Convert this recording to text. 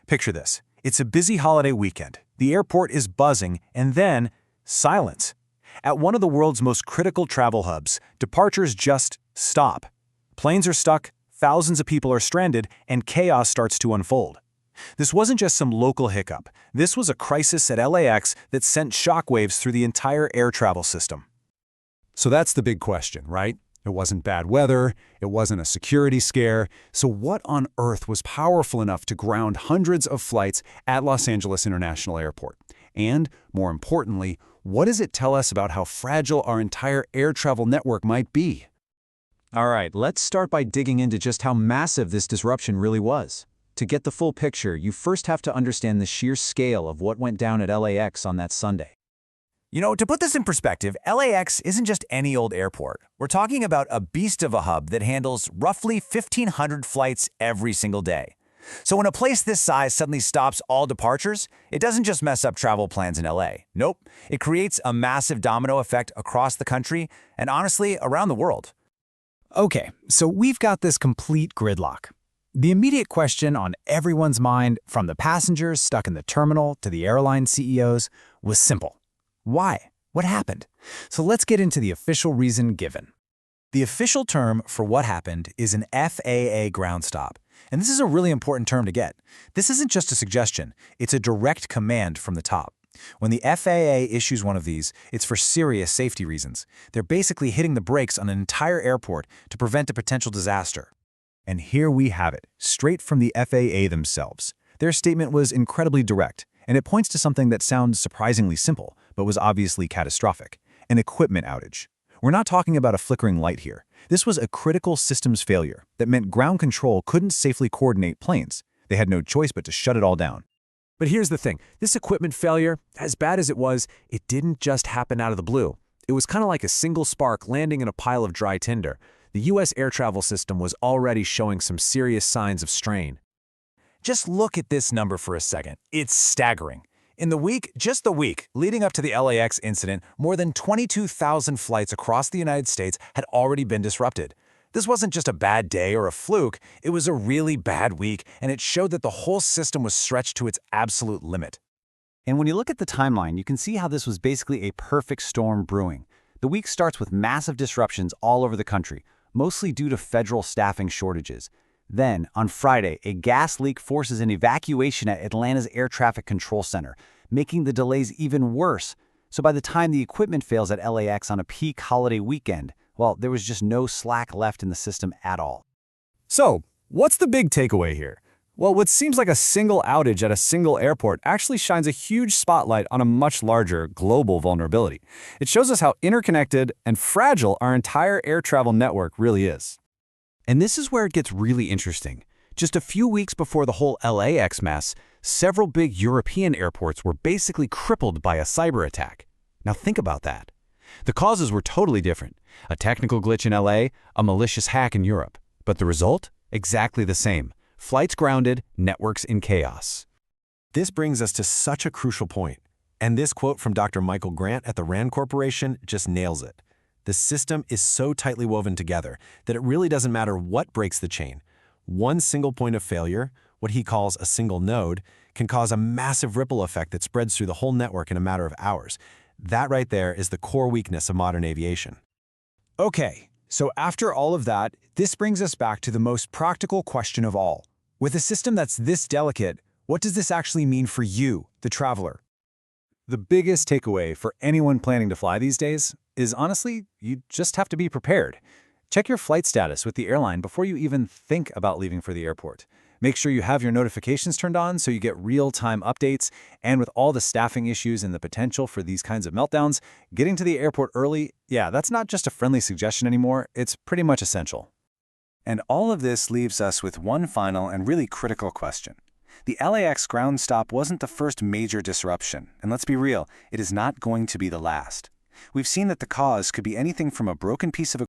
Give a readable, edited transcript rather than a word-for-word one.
Picture this. It's a busy holiday weekend. The airport is buzzing, and then silence. At one of the world's most critical travel hubs, departures just stop. Planes are stuck, thousands of people are stranded, and chaos starts to unfold. This wasn't just some local hiccup. This was a crisis at LAX that sent shockwaves through the entire air travel system. So that's the big question, right? It wasn't bad weather, it wasn't a security scare. So what on earth was powerful enough to ground hundreds of flights at Los Angeles International Airport? And, more importantly, what does it tell us about how fragile our entire air travel network might be? All right, let's start by digging into just how massive this disruption really was. To get the full picture, you first have to understand the sheer scale of what went down at LAX on that Sunday. To put this in perspective, LAX isn't just any old airport. We're talking about a beast of a hub that handles roughly 1,500 flights every single day. So when a place this size suddenly stops all departures, it doesn't just mess up travel plans in LA. Nope, it creates a massive domino effect across the country and honestly, around the world. Okay, so we've got this complete gridlock. The immediate question on everyone's mind, from the passengers stuck in the terminal to the airline CEOs, was simple. Why? What happened? So let's get into the official reason given. The official term for what happened is an FAA ground stop. And this is a really important term to get. This isn't just a suggestion, it's a direct command from the top. When the FAA issues one of these, it's for serious safety reasons. They're basically hitting the brakes on an entire airport to prevent a potential disaster. And here we have it, straight from the FAA themselves. Their statement was incredibly direct, and it points to something that sounds surprisingly simple, but was obviously catastrophic: an equipment outage. We're not talking about a flickering light here. This was a critical systems failure that meant ground control couldn't safely coordinate planes. They had no choice but to shut it all down. But here's the thing. This equipment failure, as bad as it was, it didn't just happen out of the blue. It was kind of like a single spark landing in a pile of dry tinder. The U.S. air travel system was already showing some serious signs of strain. Just look at this number for a second. It's staggering. In just the week leading up to the LAX incident, more than 22,000 flights across the United States had already been disrupted. This wasn't just a bad day or a fluke, it was a really bad week, and it showed that the whole system was stretched to its absolute limit. And when you look at the timeline, you can see how this was basically a perfect storm brewing. The week starts with massive disruptions all over the country, mostly due to federal staffing shortages. Then, on Friday, a gas leak forces an evacuation at Atlanta's Air Traffic Control Center, making the delays even worse. So by the time the equipment fails at LAX on a peak holiday weekend, well, there was just no slack left in the system at all. So, what's the big takeaway here? Well, what seems like a single outage at a single airport actually shines a huge spotlight on a much larger global vulnerability. It shows us how interconnected and fragile our entire air travel network really is. And this is where it gets really interesting. Just a few weeks before the whole LAX mess, several big European airports were basically crippled by a cyber attack. Now think about that. The causes were totally different. A technical glitch in LA, a malicious hack in Europe. But the result? Exactly the same. Flights grounded, networks in chaos. This brings us to such a crucial point. And this quote from Dr. Michael Grant at the RAND Corporation just nails it. The system is so tightly woven together that it really doesn't matter what breaks the chain. One single point of failure, what he calls a single node, can cause a massive ripple effect that spreads through the whole network in a matter of hours. That right there is the core weakness of modern aviation. Okay, so after all of that, this brings us back to the most practical question of all. With a system that's this delicate, what does this actually mean for you, the traveler? The biggest takeaway for anyone planning to fly these days is, honestly, you just have to be prepared. Check your flight status with the airline before you even think about leaving for the airport. Make sure you have your notifications turned on so you get real-time updates. And with all the staffing issues and the potential for these kinds of meltdowns, getting to the airport early, that's not just a friendly suggestion anymore, it's pretty much essential. And all of this leaves us with one final and really critical question. The LAX ground stop wasn't the first major disruption, and let's be real, it is not going to be the last. We've seen that the cause could be anything from a broken piece of